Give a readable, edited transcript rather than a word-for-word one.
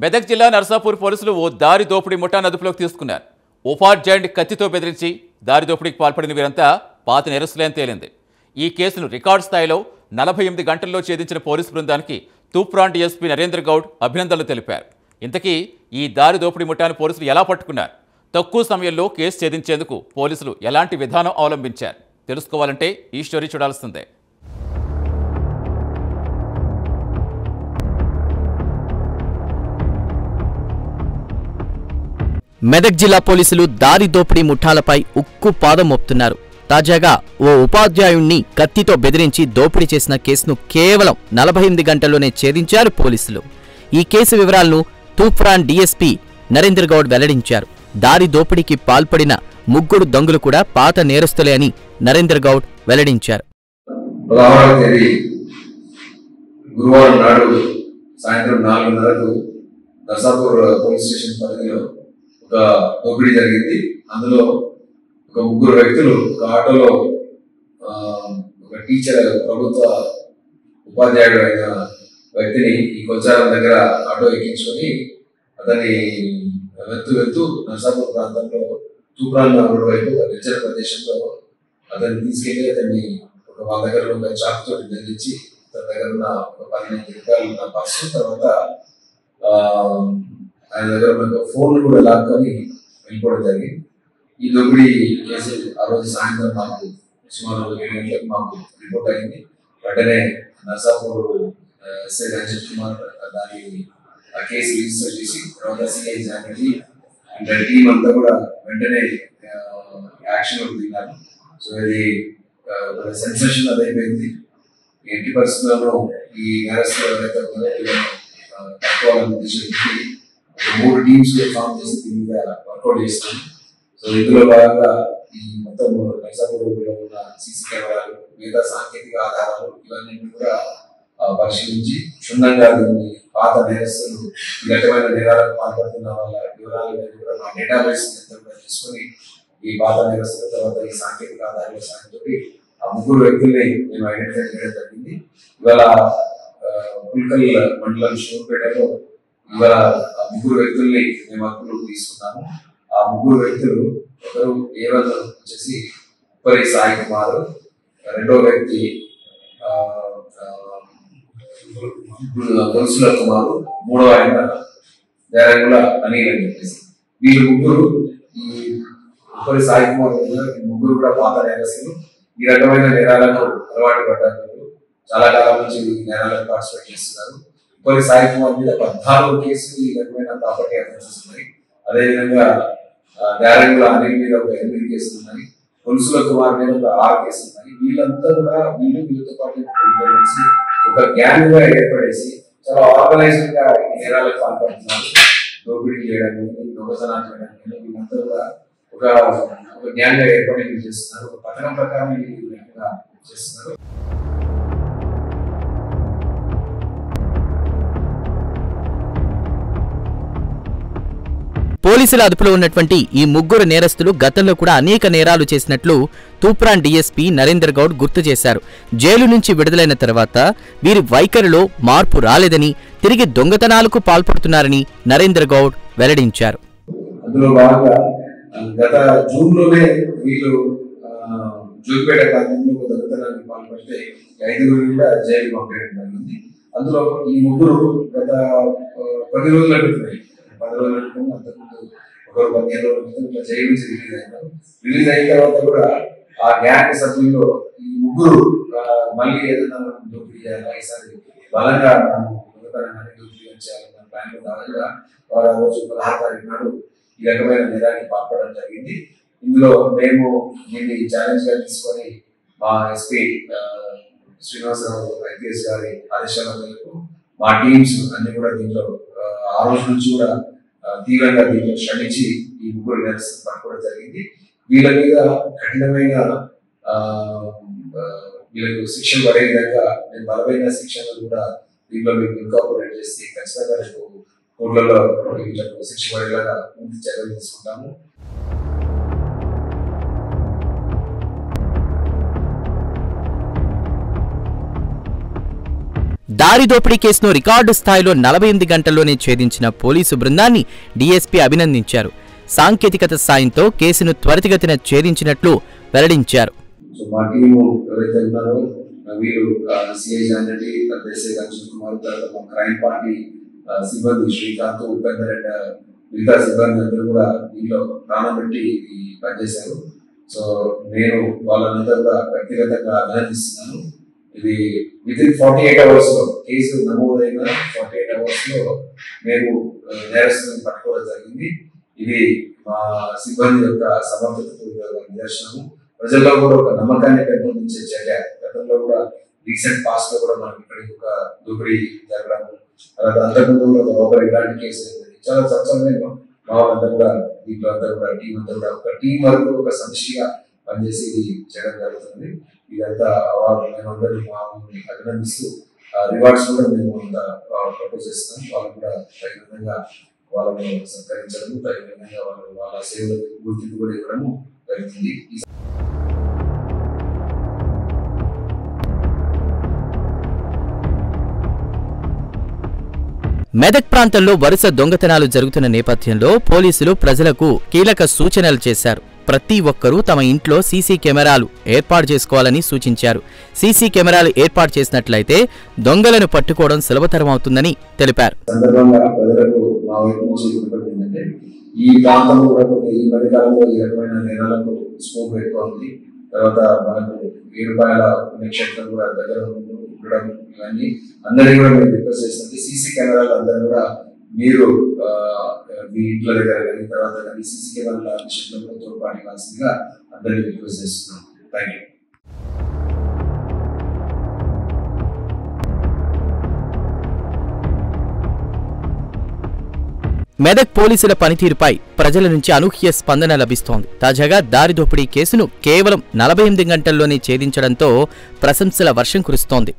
మెదక్ జిల్లా నర్సాపూర్ పోలీసులు ఓ దారి దోపిడీ ముఠాను అదుపులోకి తీసుకున్నారు. ఉపాధ్యాయుడిని కత్తితో బెదిరించి దారి దోపిడీకి పాల్పడిన వీరంతా పాత నేరస్తులేని తేలింది. ఈ కేసును రికార్డు స్థాయిలో 48 గంటల్లో ఛేదించిన పోలీసు బృందానికి తూప్రాన్ డీఎస్పీ నరేంద్ర గౌడ్ అభినందనలు తెలిపారు. ఇంతకీ ఈ దారి దోపిడీ ముఠాను పోలీసులు ఎలా పట్టుకున్నారు? తక్కువ సమయంలో కేసు ఛేదించేందుకు పోలీసులు ఎలాంటి విధానం అవలంబించారు? తెలుసుకోవాలంటే ఈ స్టోరీ చూడాల్సిందే. మెదక్ జిల్లా పోలీసులు దారి దోపిడీ ముఠాలపై ఉక్కు పాదం మోపుతున్నారు. తాజాగా ఓ ఉపాధ్యాయుణ్ణి కత్తితో బెదిరించి దోపిడీ చేసిన కేసును కేవలం 48 గంటల్లోనే ఛేదించారు పోలీసులు. ఈ కేసు వివరాలను తూప్రాన్ డీఎస్పీ నరేంద్ర గౌడ్ వెల్లడించారు. దారి దోపిడీకి పాల్పడిన ముగ్గురు దొంగలు కూడా పాత నేరస్తులే అని నరేంద్ర గౌడ్ వెల్లడించారు. గురువారం నాడు సాయంత్రం 4:30కు నర్సాపూర్ పోలీస్ స్టేషన్ పరిధిలో ఒక దోపిడీ జరిగింది. అందులో ఒక ముగ్గురు వ్యక్తులు ఒక ఆటోలో ఒక టీచర్ ప్రభుత్వ ఉపాధ్యాయుడు అయిన వ్యక్తిని ఈ కొల్చారం దగ్గర ఆటో ఎక్కించుకొని అతన్ని వెళ్తూ నర్సాపూర్ ప్రాంతంలో తూప్రాన్ రోడ్ వైపు నిర్జన ప్రదేశంలో అతన్ని తీసుకెళ్లి అతన్ని వాళ్ళ దగ్గర ఒక చాకుతో బెదిరించి తన దగ్గర ఉన్న ఒక 15 రూపాయలు ఉన్న పర్సు, తర్వాత ఆయన దగ్గర ఉన్న ఫోన్ కూడా లాక్కొని వెళ్ళిపోవడం జరిగింది. ఈ దోపిడీ కేసు ఆ రోజు సాయంత్రం మాకు సుమారు 7 గంటలకు మాకు రిపోర్ట్ అయింది. వెంటనే నర్సాపూర్ ఎస్ఐ రంజిత్ కుమార్ దాని ఆ కేసు రిజిస్టర్ చేసి తర్వాత సిఐ జానకి అండ్ టీం అంతా కూడా వెంటనే యాక్షన్ దిగారు. సో ఇది సెన్సేషన్ అదైపోయింది. ఎట్టి పరిస్థితుల్లో ఈ నేరస్తులు ఎవరైతే తక్కువాలని చెప్పి 3 టీమ్స్ ఫామ్ చేసి దీని మీద వర్కౌట్ చేస్తాం. సో ఇందులో భాగంగా ఈ మొత్తం నర్సాపూర్లో ఉన్న సీసీ కెమెరాలు, మిగతా సాంకేతిక ఆధారాలు ఇవన్నీ కూడా పరిశీలించి క్షుణ్ణంగా దీన్ని పాత నేరస్తులు ఈ రకమైన నేరాలకు పాల్పడుతున్న వాళ్ళ వివరాలు కూడా మా డేటాబేస్ కూడా తీసుకొని ఈ పాత నేరస్తుల తర్వాత ఈ సాంకేతిక ఆధారాల సాయంతో ఆ ముగ్గురు వ్యక్తుల్ని మేము ఐడెంటిఫై చేయడం జరిగింది. ఇవాళ పుల్కల్ మండలం షోపేటలో ఇవాళ ఆ ముగ్గురు వ్యక్తుల్ని మేము అదుపులోకి తీసుకున్నాము. ఆ ముగ్గురు వ్యక్తులు ఒకరు A1 వచ్చేసి ఉప్పరి సాయి కుమార్, రెండో వ్యక్తి గొలుసుల కుమారు, మూడో ఆయన దేరంగుల అనిల్ అని చెప్పేసి వీళ్ళు ముగ్గురు ఈ ఉప్పరి సాయి కుమార్ ముగ్గురు కూడా పాత నేరస్తులు. ఈ రకమైన నేరాలకు అలవాటు పడ్డారు. చాలా కాలం నుంచి నేరాలకు పార్టిసిపేట్ చేస్తున్నారు. ఉప్పరి సాయి కుమార్ మీద 14 కేసులు ఈ రకమైన ప్రాపర్టీ అఫెన్సెస్ ఉన్నాయి. అదేవిధంగా దేరంగుల అనిల్ మీద ఒక 8 కేసులు ఉన్నాయి. గొలుసుల కుమార్ మీద ఒక 6 కేసులు ఉన్నాయి. వీళ్ళంతా కూడా వీళ్ళతో పాటు ఒక గ్యాంగ్ గా ఏర్పడేసి చాలా ఆర్గనైజ్డ్ గా ఈ నేరాలకు పాల్పడుతున్నారు. దోపిడీ చేయడానికి, దొంగతనాలు చేయడానికి వీళ్ళంతా కూడా ఒక గ్యాంగ్ గా ఏర్పడి చేస్తున్నారు. ఒక పథకం ప్రకారం చేస్తున్నారు. పోలీసుల అదుపులో ఉన్నటువంటి ఈ ముగ్గురు నేరస్తులు గతంలో కూడా అనేక నేరాలు చేసినట్లు తూప్రాన్ డీఎస్పీ నరేంద్ర గౌడ్ గుర్తు చేశారు. జైలు నుంచి విడుదలైన తర్వాత వీరి వైఖరిలో మార్పు రాలేదని, తిరిగి దొంగతనాలకు పాల్పడుతున్నారని నరేంద్ర గౌడ్ వెల్లడించారు. అందులో భాగంగా గత జూన్లోనే వీళ్ళు జూపేట కాలంలో ఒక దొంగతనానికి పాల్పడితే 5 కూడా జైలు పంపేయడం జరిగింది. అందులో ఈ ముగ్గురు గత 10 రోజుల క్రితం, 10 రోజుల క్రితం అంతకుముందు ఒకరు 15 రోజుల క్రితం ఇట్లా జైలు నుంచి రిలీజ్ అయినారు. రిలీజ్ అయిన తర్వాత కూడా ఆ గ్యాంగ్ సభ్యుల్లో ఈ ముగ్గురు మళ్ళీ ఏదైనా మనం దోపిడీ చేయాలా, ఈసారి బలంగా మనం దొంగతనాన్ని దోపిడీ చేయాలన్న ప్లాన్లో భాగంగా వారు ఆ రోజు 16 తారీఖు నాడు ఈ రకమైన నేరానికి పాల్పడడం జరిగింది. ఇందులో మేము దీన్ని ఛాలెంజ్ గా తీసుకొని మా ఎస్పీ శ్రీనివాసరావు ఐపీఎస్ గారి ఆదేశాల మేరకు మా టీమ్స్ అన్ని కూడా దీంట్లో ఆ రోజు నుంచి కూడా తీవ్రంగా దీంట్లో శ్రమించి ఈ ముగ్గురు నేరస్తులను పట్టుకోవడం జరిగింది. వీళ్ళ మీద కఠినమైన వీళ్ళకు శిక్షలు పడే విధంగా మేము బలమైన శిక్షలను కూడా దీంట్లో మేము ఇన్కార్పొరేట్ చేసి ఖచ్చితంగా కోర్టులలో వీళ్ళకు శిక్ష పడేలాగా పూర్తి చర్యలు తీసుకుంటాము. దారి దోపిడీ కేసును రికార్డు స్థాయిలో 48 గంటల్లోనే ఛేదించిన పోలీసు బృందాన్ని డీఎస్పీ అభినందించారు. సాంకేతికత సాయంతో కేసును త్వరితగతిన ఛేదించినట్లు వెల్లడించారు. సో మా టీము ఎవరైతే ఉన్నారో వీరు సిఐ జానటి, ఎస్ఐ అర్జున్ కుమార్, తర్వాత మా క్రైమ్ పార్టీ సిబ్బంది శ్రీకాంత్, ఉపేందర్ అండ్ మిగతా సిబ్బంది అందరూ కూడా దీనిలో ప్రాణం పెట్టి పనిచేశారు. సో నేను వాళ్ళందరూ కూడా వ్యక్తిగతంగా అభినందిస్తున్నాను. ఇది వితిన్ 48 hours లో కేసు నమోదైన 48 hours లో మేము నేరస్తులను పట్టుకోవడం జరిగింది. ఇది మా సిబ్బంది యొక్క సమర్థతకు నిదర్శనము. ప్రజల్లో కూడా ఒక నమ్మకాన్ని పెంపొందించే చర్య. గతంలో కూడా రీసెంట్ పాస్ట్ లో కూడా మనం ఇక్కడ ఒక దోపిడీ జరగడం, తర్వాత అంతకుముందు కూడా ఒక ఇలాంటి కేసు చాలా స్వచ్ఛంగా మా వాళ్ళంతా కూడా దీంట్లో అంతా కూడా టీం అంతా కూడా ఒక టీం వరకు ఒక సమిష్టిగా పనిచేసి ఇది చేయడం జరుగుతుంది. ఇదంతా అవార్డు మేమందరూ మామూలు అభినందిస్తూ రివార్డ్స్ కూడా మేము ప్రపోజ్ చేస్తాం. వాళ్ళు కూడా తగిన విధంగా వాళ్ళని సత్కరించడము, తగిన విధంగా వాళ్ళ సేవలకు గుర్తింపు కూడా ఇవ్వడము జరుగుతుంది. మెదక్ ప్రాంతంలో వరుస దొంగతనాలు జరుగుతున్న నేపథ్యంలో పోలీసులు ప్రజలకు కీలక సూచనలు చేశారు. ప్రతి ఒక్కరూ తమ ఇంట్లో సీసీ కెమెరాలు ఏర్పాటు చేసుకోవాలని సూచించారు. సీసీ కెమెరాలు ఏర్పాటు చేసినట్లయితే దొంగలను పట్టుకోవడం సులభతరమవుతుందని తెలిపారు. ఈ ప్రాంతంలో కూడా ఈ మధ్యకాలంలో ఈ రకమైన నేరాలకు స్కోప్ ఎక్కువ ఉంది. తర్వాత మనకు రూపాయల క్షేత్రం కూడా దగ్గర ఉండడం, ఇవన్నీ అందరినీ కూడా మేము రిక్వెస్ట్ చేస్తుంది. సీసీ కెమెరాలు అందరూ కూడా మీరు మీ ఇంట్లో దగ్గర కానీ తర్వాత కానీ సీసీ కెమెరాల విషయంలో తోడ్పాటు ఇవ్వాల్సిందిగా అందరినీ రిక్వెస్ట్ చేస్తున్నాం. Thank you. మెదక్ పోలీసుల పనితీరుపై ప్రజల నుంచి అనూహ్య స్పందన లభిస్తోంది. తాజాగా దారి దోపిడీ కేసును కేవలం 48 గంటల్లోనే ఛేదించడంతో ప్రశంసల వర్షం కురుస్తోంది.